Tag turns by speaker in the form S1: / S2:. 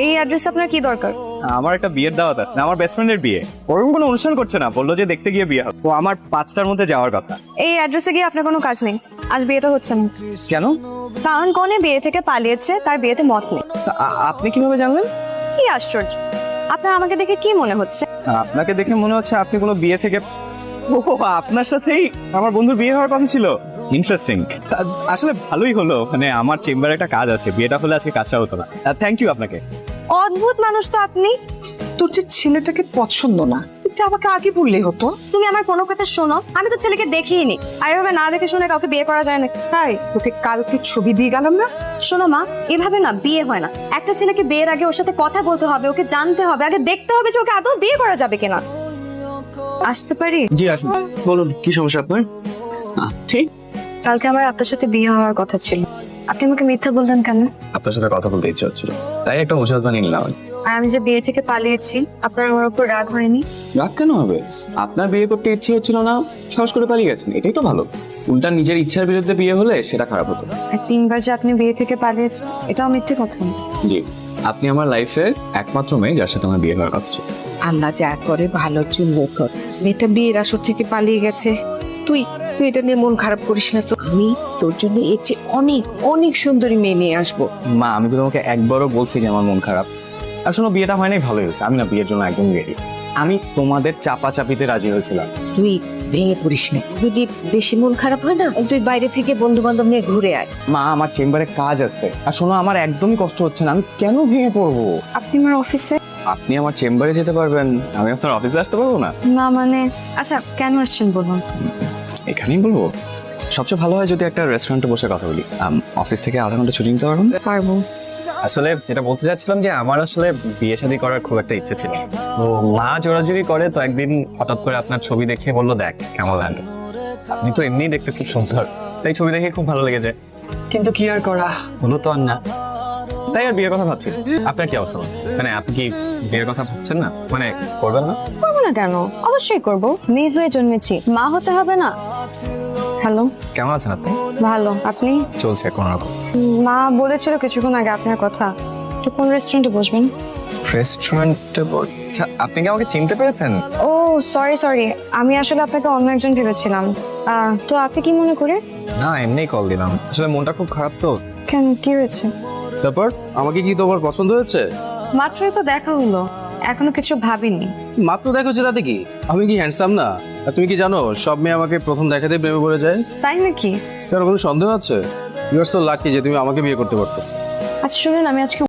S1: এই অ্যাড্রেস আপনার কি দরকার?
S2: আমার একটা বিয়ের দাওয়াত আছে, আমার বেস্ট ফ্রেন্ডের বিয়ে। ওরকম কোনো অনুষ্ঠান করছে না, বললো যে দেখতে গিয়ে বিয়ে হবে। ও আমার 5টার মধ্যে যাওয়ার কথা।
S1: এই অ্যাড্রেসে গিয়ে আপনার কোনো কাজ নেই, আজ বিয়েটা হচ্ছে না।
S2: কেন?
S1: কারণ কনে বিয়ে থেকে পালিয়েছে, তার বিয়েতে মত নেই।
S2: আপনি কিভাবে জানলেন?
S1: কি আশ্চর্য, আপনার আমাকে দেখে কি মনে হচ্ছে?
S2: আপনাকে দেখে মনে হচ্ছে আপনি কোনো বিয়ে থেকে। ও, আপনার সাথেই আমার বন্ধুর বিয়ে হওয়ার কথা ছিল। ইন্টারেস্টিং। আসলে ভালোই হলো, মানে আমার চেম্বারে একটা কাজ আছে, বিয়েটা হলে আজকে কাজটা হতো না। থ্যাংক ইউ আপনাকে।
S1: অদ্ভুত মানুষ তো আপনি।
S3: তোর যে ছেলেটাকে পছন্দ না, এটা আমাকে আগে বললেই হতো।
S1: তুমি আমার কোনো কথা শোনো, আমি তো ছেলেকে দেখিনি। এইভাবে না দেখে শুনে কাউকে বিয়ে করা যায় না।
S3: তাই তোকে কালকে ছবি দিয়ে গেলাম না।
S1: শোনো মা, এভাবে না বিয়ে হয় না। একটা ছেলেকে বিয়ের আগে ওর সাথে কথা বলতে হবে, ওকে জানতে হবে, আগে দেখতে হবে যে ওকে আদৌ বিয়ে করা যাবে কিনা। আসতে পারি?
S2: জি আসুন, বলুন কি সমস্যা আপনার? ঠিক,
S1: কালকে আমার আপনার সাথে বিয়ে হওয়ার কথা ছিল, আপনি আমাকে মিথ্যা বললেন কেন?
S2: আপনার সাথে কথা বলতে ইচ্ছে হচ্ছিল, তাই একটা অজুহাত বানিয়ে নিলাম।
S1: আর আমি যে বিয়ে থেকে পালিয়েছি, আপনার আমার উপর রাগ হয়নি?
S2: রাগ কেন হবে? আপনার বিয়ে করতে ইচ্ছে হচ্ছিল না, সাহস করে পালিয়ে গেছেন, এটাই তো ভালো। উল্টা নিজের ইচ্ছার বিরুদ্ধে বিয়ে হলে সেটা খারাপ হতো।
S1: আর 3বার যে আপনি বিয়ে থেকে পালিয়েছেন, এটাও মিথ্যে কথা।
S2: জি, আপনি আমার লাইফে একমাত্র মেয়ে যার সাথে আমার বিয়ে হওয়ার কথা ছিল।
S3: আল্লাহ যা করে ভালোর জন্য কর। মেয়েটা বিয়ের আসর থেকে পালিয়ে গেছে, তুই তুই এটা নিয়ে মন খারাপ করিস না তো। আমি তোর জন্য এর চেয়ে অনেক অনেক সুন্দরী মেয়ে নিয়ে আসবো।
S2: মা, আমি তো তোমাকে একবারও বলছি যে আমার মন খারাপ। আর শোনো, বিয়েটা হয় নাই ভালোই হয়েছে, আমি না বিয়ের জন্য একদম রেডি। আমি তোমাদের চাপাচাপিতে রাজি হয়েছিলাম।
S3: তুই ভেঙে পড়িস না, যদি বেশি মন খারাপ হয় না, তুই বাইরে থেকে বন্ধু বান্ধব নিয়ে ঘুরে আয়।
S2: মা, আমার চেম্বারে কাজ আছে, আর শোনো আমার একদমই কষ্ট হচ্ছে না, আমি কেন ভেঙে পড়বো?
S1: আপনি আমার অফিসে?
S2: আপনি আমার চেম্বারে যেতে পারবেন, আমি আপনার অফিসে আসতে পারবো না?
S1: না মানে, আচ্ছা কেন আসছেন বলুন।
S2: এখানেই বলবো। সবচেয়ে ভালো হয় যদি একটা রেস্টুরেন্টে বসে কথা বলি। অফিস থেকে আধা ঘন্টা ছুটি নিতে পারবেন?
S1: পারবো।
S2: আসলে যেটা বলতে চাচ্ছিলাম যে আমার আসলে বিয়ে শাদী করার খুব একটা ইচ্ছে ছিল। তো মা জোরাজুরি করে, তো একদিন হঠাৎ করে আপনার ছবি দেখে বললো দেখ কেমন লাগলো। আপনি তো এমনিই দেখতে খুব সুন্দর, তাই ছবি দেখে খুব ভালো লেগেছে। কিন্তু কি আর করা, হলো তো আর না, তাই আর বিয়ের কথা ভাবছি। আপনার কি অবস্থা? মানে আপনি কি বিয়ের কথা ভাবছেন না? মানে করবেন না?
S1: করবো না কেন, অবশ্যই করবো। মেয়ে হয়ে জন্মেছি, মা হতে হবে না? হ্যালো,
S2: কেমন আছেন আপনি?
S1: ভালো, আপনি?
S2: চলছে কোনো রকম।
S1: মা বলেছিল কিছুক্ষণ আগে আপনার কথা। তো কোন রেস্টুরেন্টে বসবেন?
S2: রেস্টুরেন্টে? আচ্ছা, আপনি কি আমাকে চিনতে পেরেছেন?
S1: ও সরি সরি, আমি আসলে আপনাকে অন্য একজন ভেবেছিলাম। তো আপনি কি মনে করে?
S2: না, এমনিই কল দিলাম, আসলে মনটা খুব খারাপ তো।
S1: কেন, কি হয়েছে?
S4: তারপর আমাকে কি তোমার পছন্দ হয়েছে?
S1: মাত্রই তো দেখা হলো, এখনো কিছু ভাবিনি।
S4: মাত্র দেখো তাতে কি, আমি কি হ্যান্ডসাম না? আর তুমি কি জানো সব মেয়ে আমাকে প্রথম দেখাতেই প্রেমে পড়ে যায়?
S1: তাই নাকি?
S4: কারণ কোনো সন্দেহ আছে? ইউ আর সো লাকি যে তুমি আমাকে বিয়ে করতে পারতেছ।
S1: আচ্ছা শুনুন, আমি আজকে